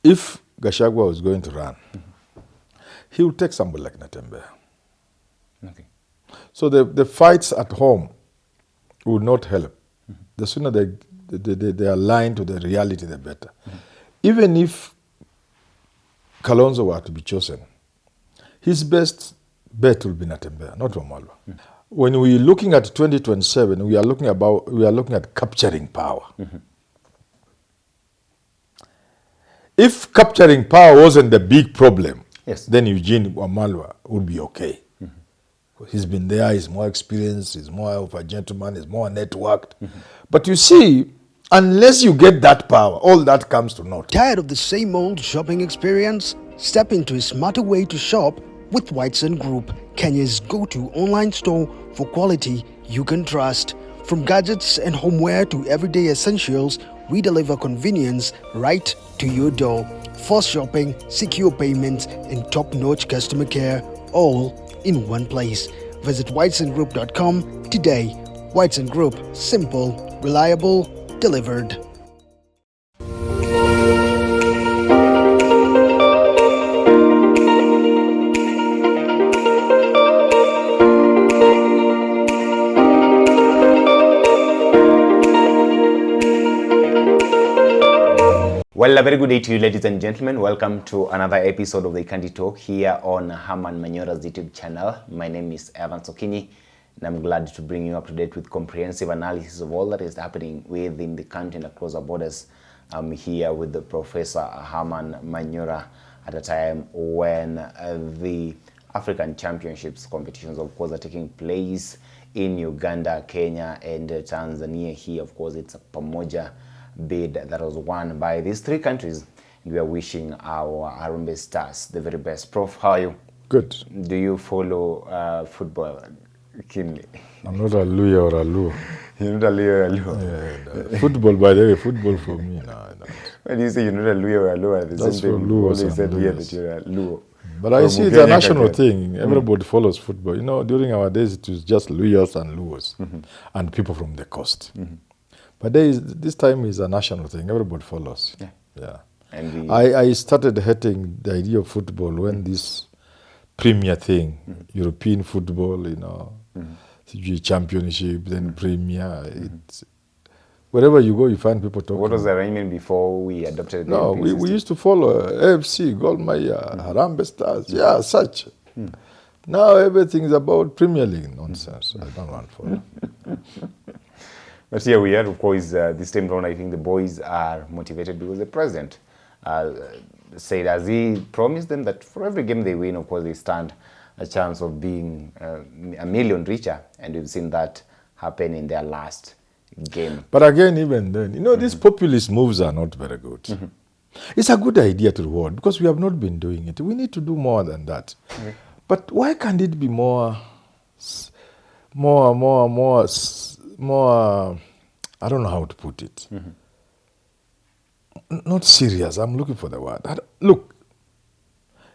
if Gachagua was going to run, he would take somebody like Natembeya. Okay. So the fights at home would not help. The sooner they align to the reality, the better. Even if Kalonzo were to be chosen, his best bet will be Natembeya, not Wamalwa. When we're looking at 2027, we are looking at capturing power. If capturing power wasn't the big problem, yes, then Eugene Wamalwa would be okay. He's been there, he's more experienced, he's more of a gentleman, he's more networked. But you see, unless you get that power, all that comes to naught. Tired of the same old shopping experience? Step into a smarter way to shop with Whiteson Group, Kenya's go-to online store for quality you can trust. From gadgets and homeware to everyday essentials, we deliver convenience right to your door. Fast shopping, secure payments, and top-notch customer care, all in one place. Visit whitesongroup.com today. Whiteson Group, simple, reliable, delivered. Well, a very good day to you, ladies and gentlemen. Welcome to another episode of the Candy Talk here on Herman Manyora's YouTube channel. My name is Evan Sokini, and I'm glad to bring you up to date with comprehensive analysis of all that is happening within the country and across the borders. I'm here with the Professor Herman Manyora at a time when the African Championships competitions, of course, are taking place in Uganda, Kenya, and Tanzania. Here, of course, it's a Pamoja bid that was won by these three countries. We are wishing our Harambee Stars the very best. Prof, how are you? Good. Do you follow football keenly? I'm not a Luya or a Luo. You're not a Luya or a Luo? Yeah, no. Football, by the way, football for me, no. When you say you're not a Luya or a Luo, the That's same for thing. Luos Always and said here Luyas. that you're a Luo. But I see it's a national thing. Everybody follows football. You know, during our days, it was just Luyas and Luos and people from the coast. But this time is a national thing. Everybody follows. Yeah. And I started hating the idea of football when this Premier thing, European football, you know, championship, then Premier. It's, wherever you go, you find people talking. what was the arrangement before we adopted the No, European we used to follow AFC, Gol Mahia, Harambee Stars, yeah, such. Now everything is about Premier League nonsense. I don't want to follow. But here we are, of course, this time around, I think the boys are motivated because the president said, as he promised them, that for every game they win, of course, they stand a chance of being a million richer. And we've seen that happen in their last game. But again, even then, you know, these populist moves are not very good. It's a good idea to reward because we have not been doing it. We need to do more than that. But why can't it be more, I don't know how to put it. Not serious. I'm looking for the word. Look,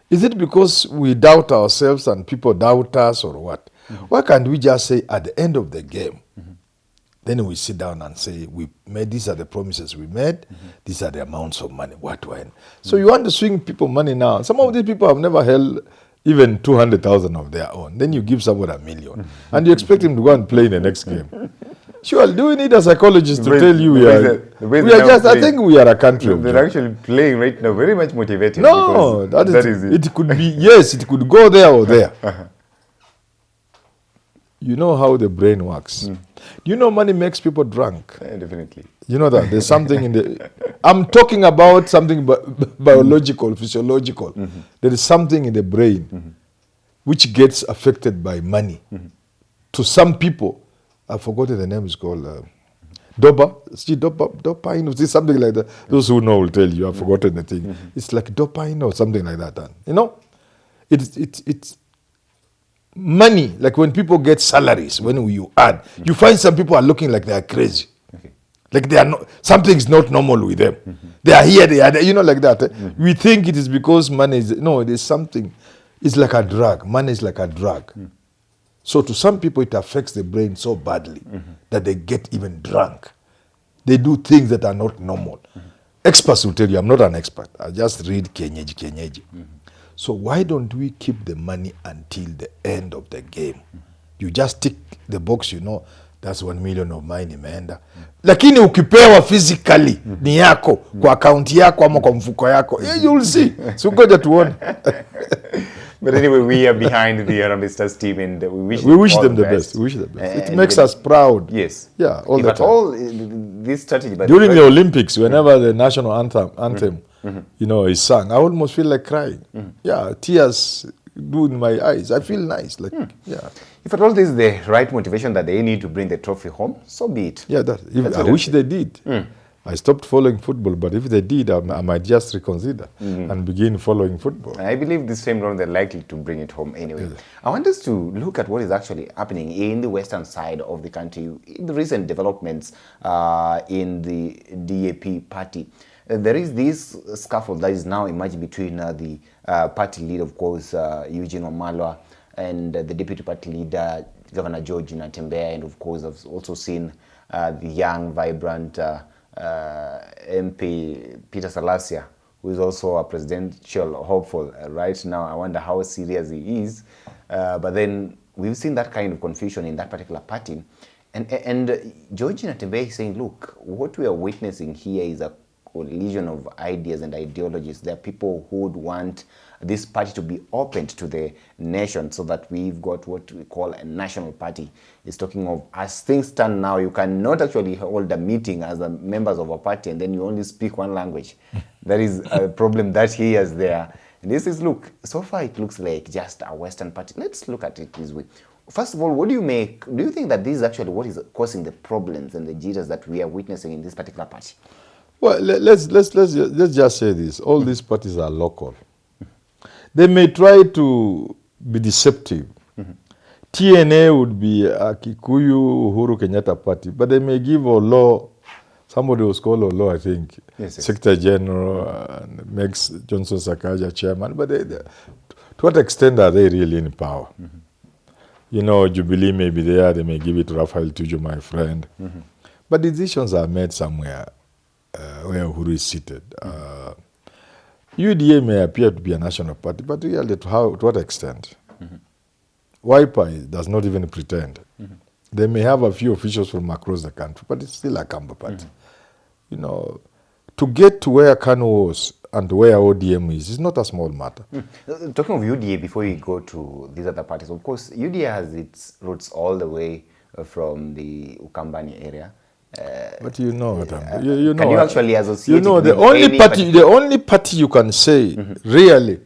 is it because we doubt ourselves and people doubt us or what? Why can't we just say at the end of the game, then we sit down and say, these are the promises we made, these are the amounts of money, what when? So you want to swing people money now. Some of these people have never held even 200,000 of their own. Then you give someone $1 million. And you expect him to go and play in the next game. Sure, do we need a psychologist to tell you I think we are a country. They're actually playing right now, very much motivated. No, that is it. It could be, yes, it could go there or there. You know how the brain works. You know money makes people drunk. Yeah, definitely. You know that there's something in the, I'm talking about something biological, physiological. There is something in the brain which gets affected by money. To some people, I've forgotten the name, is called dopamine, something like that. Those who know will tell you, I've forgotten the thing. It's like dopamine or something like that. You know, it's money, like when people get salaries, when you add, you find some people are looking like they are crazy. Like they are not, something's not normal with them. They are here, they are there, you know, like that. We think it is because money is, no, it is something, it's like a drug. Money is like a drug. So to some people, it affects the brain so badly that they get even drunk. They do things that are not normal. Experts will tell you, I'm not an expert. I just read kenyeji. So why don't we keep the money until the end of the game? You just tick the box, you know, that's 1 million of mine imeenda. Lakini ukipewa physically ni yako, kwa account yako ama kwa mfuko yako, you will see. So ngoja tuone. But anyway, we are behind the Harambee Stars team, and we wish them the best. We wish them the best. It makes us proud. Yes. Yeah. All if at time. All this strategy. But during the Olympics, whenever the national anthem, you know, is sung, I almost feel like crying. Yeah, tears do in my eyes. I feel nice. Like, yeah. If at all this is the right motivation that they need to bring the trophy home, so be it. Yeah, I wish they did. I stopped following football, but if they did, I might just reconsider and begin following football. I believe this time around they're likely to bring it home anyway. Yes. I want us to look at what is actually happening in the western side of the country, in the recent developments in the DAP party. There is this scuffle that is now emerging between the party leader, of course, Eugene Wamalwa, and the deputy party leader, Governor George Natembeya, and of course I've also seen the young, vibrant MP Peter Salasia, who is also a presidential hopeful right now. I wonder how serious he is. But then we've seen that kind of confusion in that particular party. And George Natembeya is saying, look, what we are witnessing here is a collision of ideas and ideologies. There are people who would want this party to be opened to the nation, so that we've got what we call a national party. It's talking of, as things stand now, you cannot actually hold a meeting as the members of a party and then you only speak one language. That is a problem that he has there. And this is, look, so far it looks like just a Western party. Let's look at it this way. First of all, what do you make? Do you think that this is actually what is causing the problems and the jitters that we are witnessing in this particular party? Well, let's just say this. All these parties are local. They may try to be deceptive. TNA would be a Kikuyu Uhuru Kenyatta party, but they may give Olo, somebody was called Olo, I think, yes. Secretary General, and makes Johnson Sakaja chairman. But to what extent are they really in power? You know, Jubilee may be there, they may give it to Raphael Tuju, my friend. But decisions are made somewhere where Uhuru is seated. UDA may appear to be a national party, but really to what extent? Wiper does not even pretend. They may have a few officials from across the country, but it's still a Kamba party. You know, to get to where Kanu was and where ODM is not a small matter. Talking of UDA, before you go to these other parties, of course, UDA has its roots all the way from the Ukambani area. But you know what you know. Can you actually associate? You know, the only party you can say really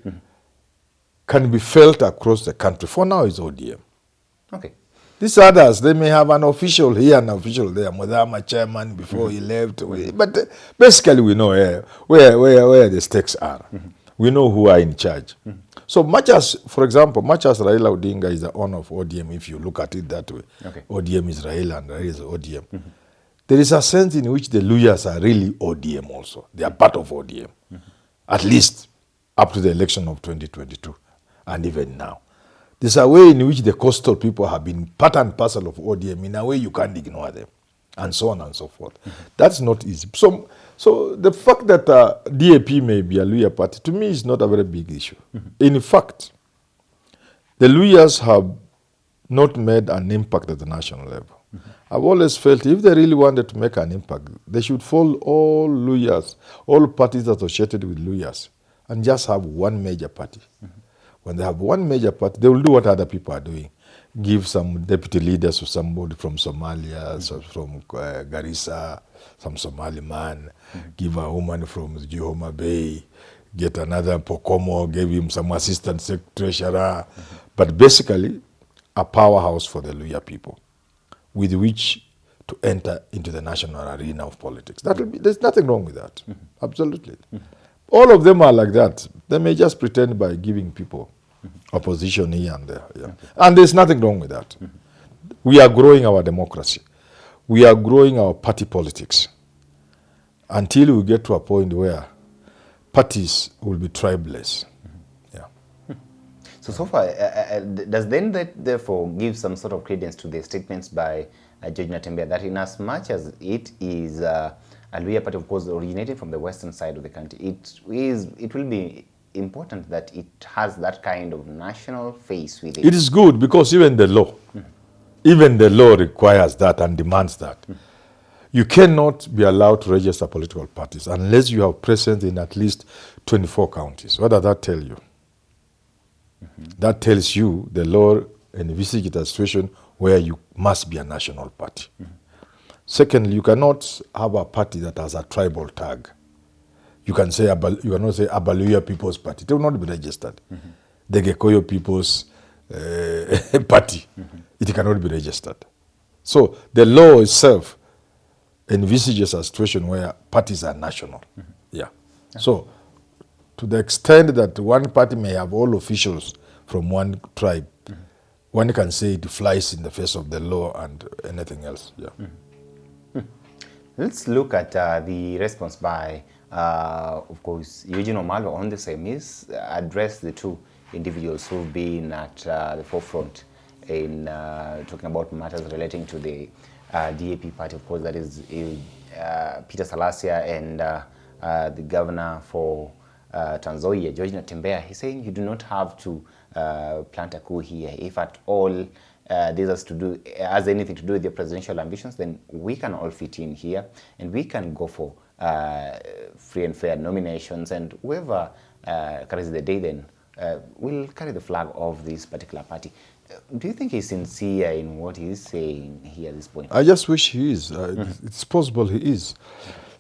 can be felt across the country for now is ODM. Okay. These others, they may have an official here and an official there. Mudavadi chairman before he left, but basically we know where the stakes are. We know who are in charge. So much as, for example, much as Raila Odinga is the owner of ODM, if you look at it that way, ODM is Raila and Raila is ODM. There is a sense in which the Luyas are really ODM also. They are part of ODM. At least up to the election of 2022 and even now. There's a way in which the coastal people have been part and parcel of ODM. In a way you can't ignore them. And so on and so forth. That's not easy. So the fact that DAP may be a Luya party, to me is not a very big issue. In fact, the Luyas have not made an impact at the national level. I've always felt if they really wanted to make an impact, they should follow all Luyas, all parties associated with Luyas, and just have one major party. When they have one major party, they will do what other people are doing. Give some deputy leaders to somebody from Somalia, some from Garissa, some Somali man, give a woman from Jehoma Bay, get another Pokomo, give him some assistant treasurer, but basically a powerhouse for the Luya people, with which to enter into the national arena of politics. There's nothing wrong with that. Absolutely. All of them are like that. They may just pretend by giving people opposition here and there. Yeah. And there's nothing wrong with that. We are growing our democracy. We are growing our party politics until we get to a point where parties will be tribeless. So far, does then that therefore give some sort of credence to the statements by George Natembeya that in as much as it is Luhya party, of course, originated from the western side of the country. It will be important that it has that kind of national face with it. It is good because even the law requires that and demands that. You cannot be allowed to register political parties unless you have presence in at least 24 counties. What does that tell you? That tells you the law envisages a situation where you must be a national party. Secondly, you cannot have a party that has a tribal tag. You cannot say Abaluya People's Party. It will not be registered. The Gekoyo People's Party. It cannot be registered. So the law itself envisages a situation where parties are national. Yeah. So to the extent that one party may have all officials from one tribe, one can say it flies in the face of the law and anything else. Yeah. Let's look at the response by, of course, Eugene Wamalwa on the same. He's addressed the two individuals who've been at the forefront in talking about matters relating to the DAP party. Of course, that is Peter Salasia and the governor for Tanzania, George Natembeya. He's saying you do not have to plant a coup here. If at all this has anything to do with your presidential ambitions, then we can all fit in here and we can go for free and fair nominations, and whoever carries the day then will carry the flag of this particular party. Do you think he's sincere in what he's saying here at this point? I just wish he is. It's possible he is.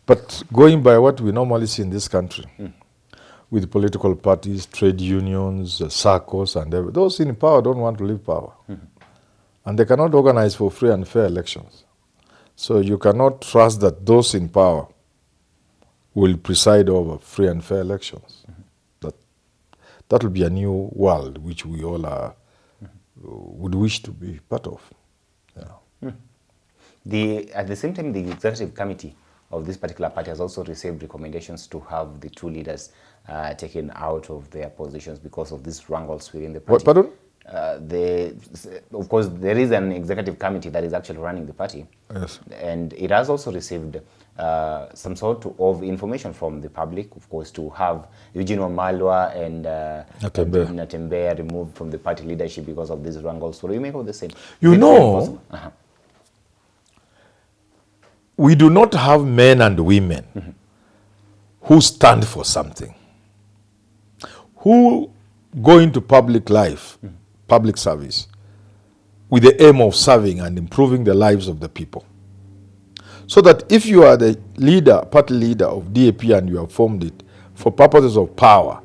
But going by what we normally see in this country, with political parties, trade unions, circles, and those in power don't want to leave power. And they cannot organize for free and fair elections. So you cannot trust that those in power will preside over free and fair elections. That will be a new world which we all would wish to be part of. Yeah. At the same time, the executive committee of this particular party has also received recommendations to have the two leaders taken out of their positions because of these wrangles within the party. What, pardon? Of course, there is an executive committee that is actually running the party. Yes. And it has also received some sort of information from the public, of course, to have Eugene Wamalwa and Natembeya removed from the party leadership because of these wrangles. So do you make all the same? You know, we do not have men and women who stand for something, who go into public life, public service, with the aim of serving and improving the lives of the people. So that if you are the leader, party leader of DAP and you have formed it for purposes of power,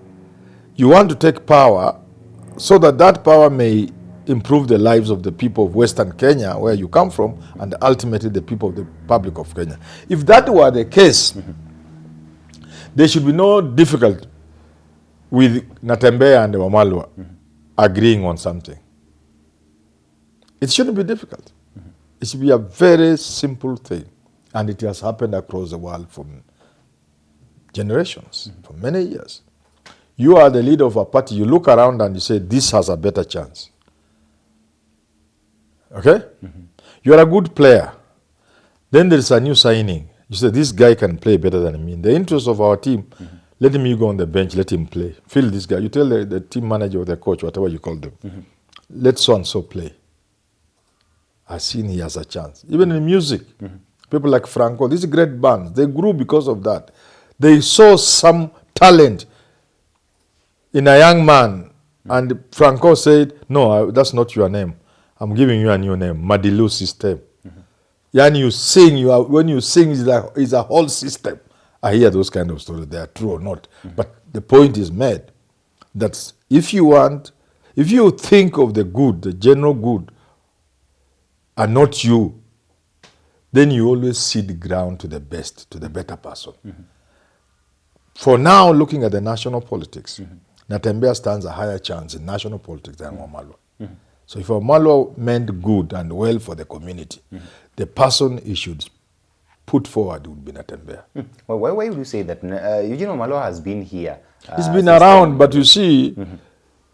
you want to take power so that that power may improve the lives of the people of Western Kenya, where you come from, and ultimately the people of the Republic of Kenya. If that were the case, there should be no difficulty with Natembeya and Wamalwa agreeing on something. It shouldn't be difficult. It should be a very simple thing. And it has happened across the world for generations, for many years. You are the leader of a party, you look around and you say, this has a better chance. Okay? You are a good player. Then there is a new signing. You say, this guy can play better than me. In the interest of our team, let him go on the bench, let him play. Feel this guy. You tell the team manager or the coach, whatever you call them, let so-and-so play. I've seen he has a chance. Even in music, people like Franco, these great bands, they grew because of that. They saw some talent in a young man, and Franco said, no, that's not your name. I'm giving you a new name, Madilu system. Yani you sing, when you sing, it's a whole system. I hear those kind of stories, they are true or not. But the point is made that if you think of the good, the general good, and not you, then you always cede ground to the best, to the better person. For now, looking at the national politics, Natembeya stands a higher chance in national politics than Wamalwa. So if Wamalwa meant good and well for the community, the person he should put forward would be Natembeya. Well, why would you say that? Eugene Wamalwa has been here. He's been around, but you see,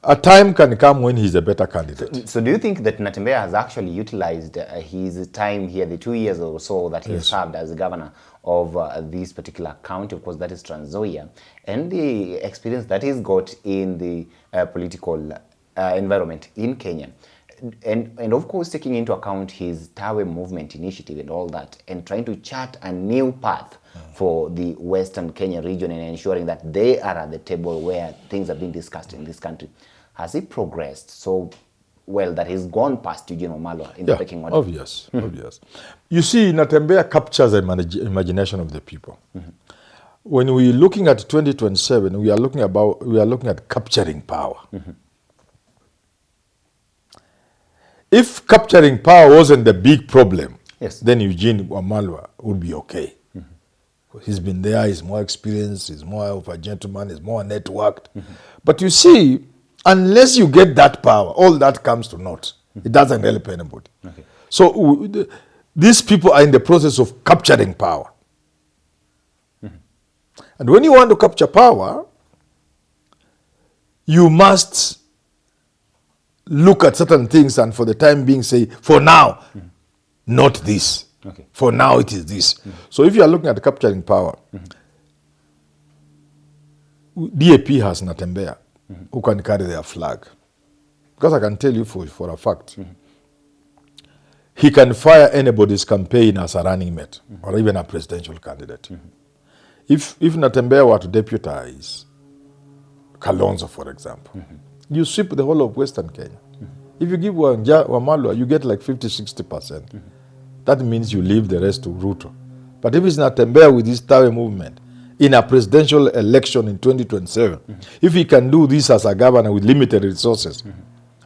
a time can come when he's a better candidate. So do you think that Natembeya has actually utilized his time here, the 2 years or so that he served as the governor of this particular county, of course, that is Trans Nzoia, and the experience that he's got in the political environment in Kenya. And of course, taking into account his Tawe movement initiative and all that, and trying to chart a new path for the Western Kenya region and ensuring that they are at the table where things are being discussed in this country. Has he progressed so well that he's gone past Eugene Wamalwa in the pecking order? Obvious. You see, Natembeya captures the imagination of the people. When we're looking at 2027, we are looking at capturing power. If capturing power wasn't the big problem, then Eugene Wamalwa would be okay. He's been there, he's more experienced, he's more of a gentleman, he's more networked. But you see, unless you get that power, all that comes to naught. It doesn't help anybody. So these people are in the process of capturing power. And when you want to capture power, you must look at certain things and for the time being say, for now, not this. For now it is this. So if you are looking at capturing power, DAP has Natembeya who can carry their flag. Because I can tell you for a fact, he can fire anybody's campaign as a running mate or even a presidential candidate. If Natembeya were to deputize Kalonzo, for example, you sweep the whole of Western Kenya. If you give Wamalwa, you get like 50-60%. That means you leave the rest to Ruto. But if it's Natembeya with this Tawe movement, in a presidential election in 2027, if he can do this as a governor with limited resources,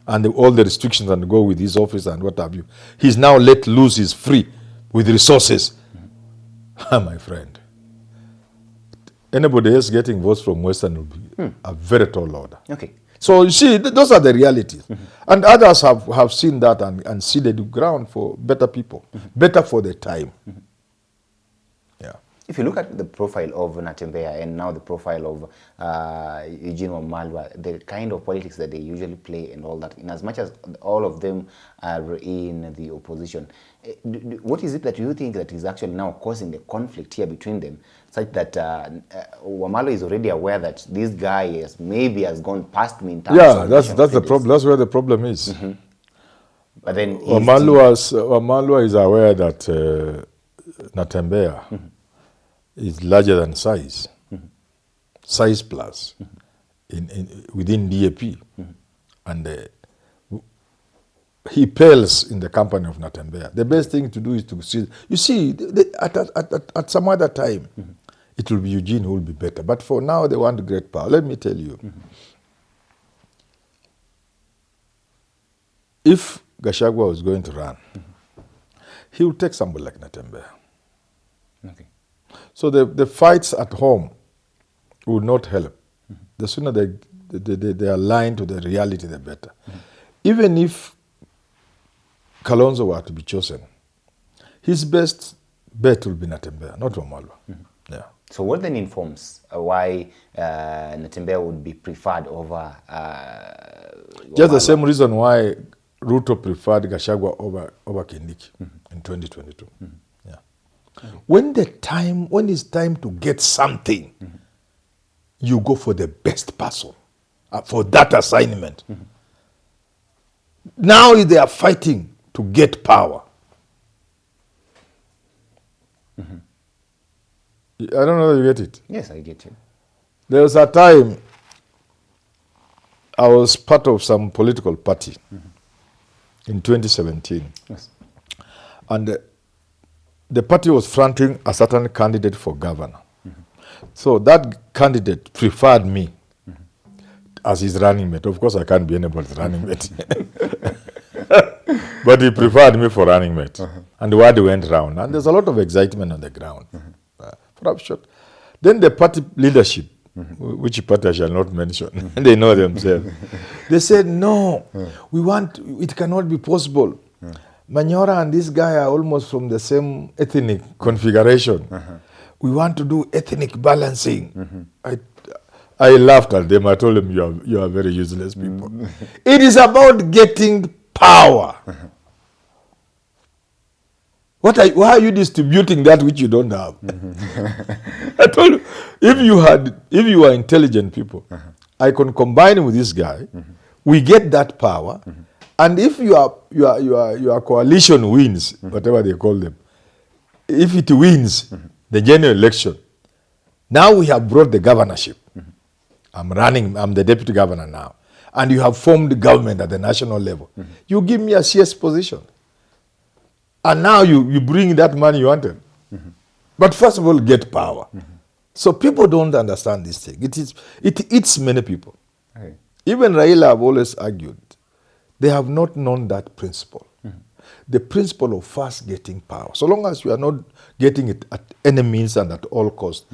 and all the restrictions and go with his office and what have you, he's now let loose, he's free with resources. My friend, anybody else getting votes from Western will be a very tall order. So you see, those are the realities. And others have seen that and seeded the ground for better people, better for the time. If you look at the profile of Natembeya and now the profile of Eugene Wamalwa, the kind of politics that they usually play and all that, in as much as all of them are in the opposition, what is it that you think that is actually now causing the conflict here between them, such that Wamalwa is already aware that this guy has gone past me in terms of that's the problem. That's where the problem is. But then Wamalwa is aware that Natembeya is larger than size, size plus, within DAP. And he pales in the company of Natembeya. The best thing to do is to see, you see, at some other time, it will be Eugene who will be better. But for now, they want great power. Let me tell you, if Gachagua was going to run, he would take somebody like Natembeya. So the fights at home would not help. The sooner they align to the reality, the better. Even if Kalonzo were to be chosen, his best bet will be Natembeya, not Wamalwa. So what then informs why Natembeya would be preferred over Just the same reason why Ruto preferred Gachagua over Kindiki in 2022. When it's time to get something, you go for the best person for that assignment. Now they are fighting to get power. I don't know if you get it. Yes, I get it. There was a time I was part of some political party in 2017. And the party was fronting a certain candidate for governor. So that candidate preferred me as his running mate. Of course, I can't be anybody's running mate. But he preferred me for running mate. And the word went round. And there's a lot of excitement on the ground. Then the party leadership, which party I shall not mention, they know themselves. They said, no, it cannot be possible. Manyora and this guy are almost from the same ethnic configuration. We want to do ethnic balancing. I laughed at them. I told them, you are very useless people. It is about getting power. Why are you distributing that which you don't have? I told you, if you are intelligent people, I can combine with this guy. We get that power, and if your coalition wins, whatever they call them, if it wins the general election, now we have brought the governorship. I'm the deputy governor now, and you have formed the government at the national level. You give me a CS position. And now you bring that money you wanted. But first of all, get power. So people don't understand this thing. It eats many people. Okay. Even Raila have always argued. They have not known that principle. The principle of first getting power. So long as you are not getting it at any means and at all costs,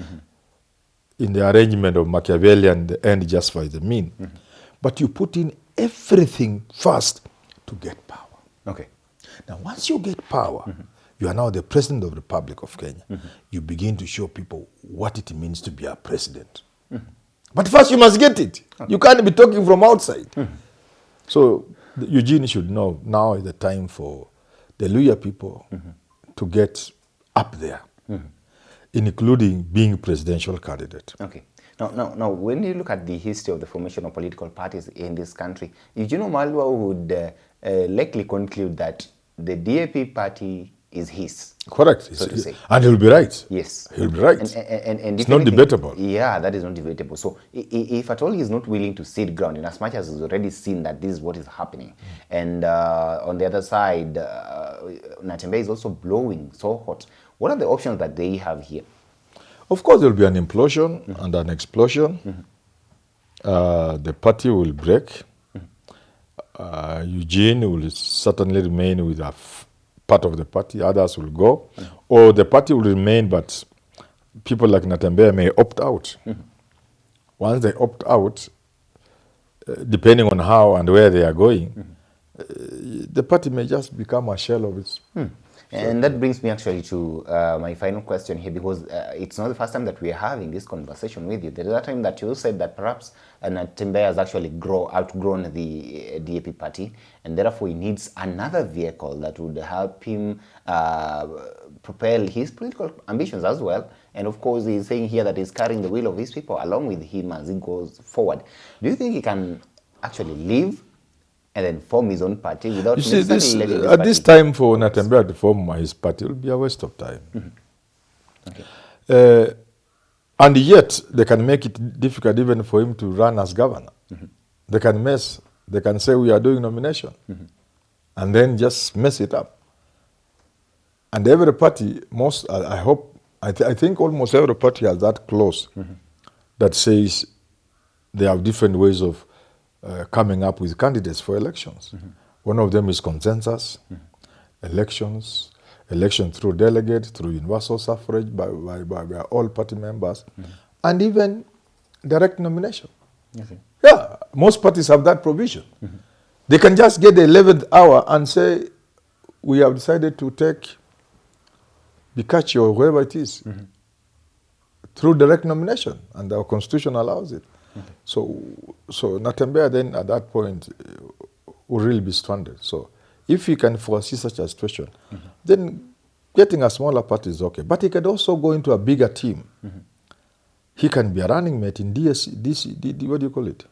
in the arrangement of Machiavellian, the end justifies the mean. But you put in everything first to get power. Okay. Now, once you get power, you are now the president of the Republic of Kenya. You begin to show people what it means to be a president. But first, you must get it. You can't be talking from outside. So, Eugene should know now is the time for the Luhya people to get up there, including being presidential candidate. Okay. Now, when you look at the history of the formation of political parties in this country, Eugene Wamalwa would likely conclude that the DAP party is his. Correct. So to say. And he'll be right. Yes. He'll be right. And it's not debatable. Yeah, that is not debatable. So if at all he's not willing to cede ground, in as much as he's already seen that this is what is happening, and on the other side, Natembeya is also blowing so hot, what are the options that they have here? Of course, there will be an implosion and an explosion. The party will break. Eugene will certainly remain with a part of the party. Others will go. Or the party will remain, but people like Natembeya may opt out. Once they opt out, depending on how and where they are going, the party may just become a shell of its... And that brings me actually to my final question here, because it's not the first time that we are having this conversation with you. There is a time that you said that perhaps Natembeya has actually outgrown the DAP party, and therefore he needs another vehicle that would help him propel his political ambitions as well. And of course, he's saying here that he's carrying the will of his people along with him as he goes forward. Do you think he can actually leave and then form his own party without necessarily letting at this time for Natembeya to form his party will be a waste of time. Okay. And yet, they can make it difficult even for him to run as governor. They can they can say we are doing nomination, and then just mess it up. And every party, I think almost every party has that clause that says they have different ways of coming up with candidates for elections. One of them is consensus, election through delegate, through universal suffrage by all party members, and even direct nomination. Okay. Yeah, most parties have that provision. They can just get the 11th hour and say, we have decided to take Bikachi or whoever it is through direct nomination, and our constitution allows it. So Natembeya then at that point will really be stranded. So if he can foresee such a situation, then getting a smaller party is okay. But he can also go into a bigger team. He can be a running mate in what do you call it?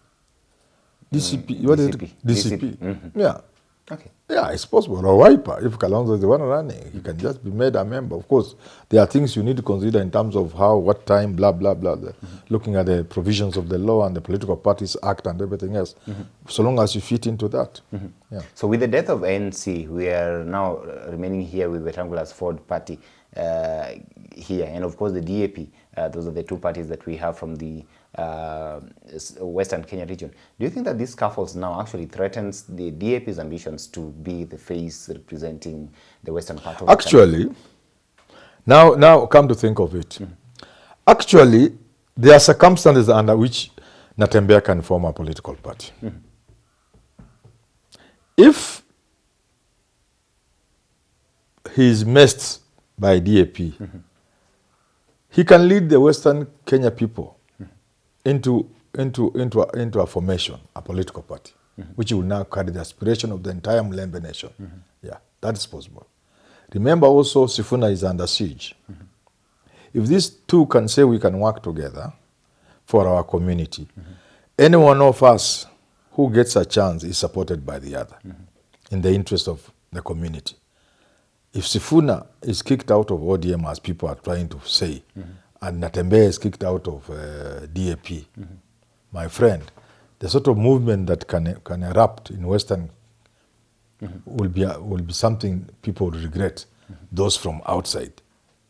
DCP. What is it? DCP. Yeah. Okay. Yeah, it's possible. Or wiper. If Kalonzo is the one running, he can just be made a member. Of course, there are things you need to consider in terms of how, what time, blah, blah, blah. Looking at the provisions of the law and the Political Parties Act and everything else. So long as you fit into that. Yeah. So with the death of ANC, we are now remaining here with the Triangula's Ford Party here. And of course the DAP, those are the two parties that we have from the Western Kenya region. Do you think that this scuffles now actually threatens the DAP's ambitions to be the face representing the western part of the country? Now come to think of it. Actually, there are circumstances under which Natembeya can form a political party. If he is messed by DAP, he can lead the Western Kenya people into a formation, a political party, which will now carry the aspiration of the entire Mlembe nation. Yeah, that is possible. Remember also, Sifuna is under siege. If these two can say we can work together for our community, any one of us who gets a chance is supported by the other in the interest of the community. If Sifuna is kicked out of ODM, as people are trying to say, and Natembeya is kicked out of DAP, my friend, the sort of movement that can erupt in Western will be something people will regret. Those from outside,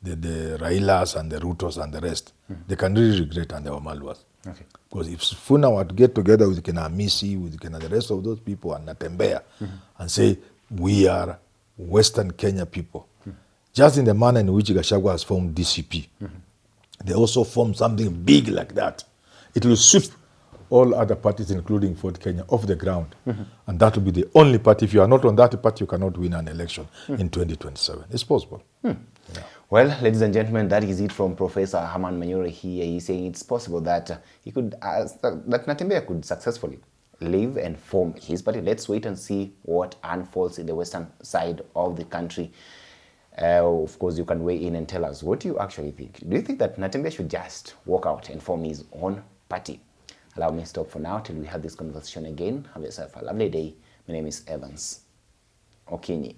the Railas and the Rutos and the rest, they can really regret, and the Wamalwas. Okay. Because if Sifuna were to get together with Misi, with the rest of those people and Natembeya, and say, we are Western Kenya people, just in the manner in which Gachagua has formed DCP, they also form something big like that. It will sweep all other parties, including Fort Kenya, off the ground. And that will be the only party. If you are not on that party, you cannot win an election in 2027. It's possible. Yeah. Well, ladies and gentlemen, that is it from Professor Herman Manyora here. He's saying it's possible that he could, that Natembeya could successfully live and form his party. Let's wait and see what unfolds in the western side of the country. Of course, you can weigh in and tell us what you actually think. Do you think that Natembeya should just walk out and form his own party? Allow me to stop for now till we have this conversation again. Have yourself a lovely day. My name is Evans Okinyi.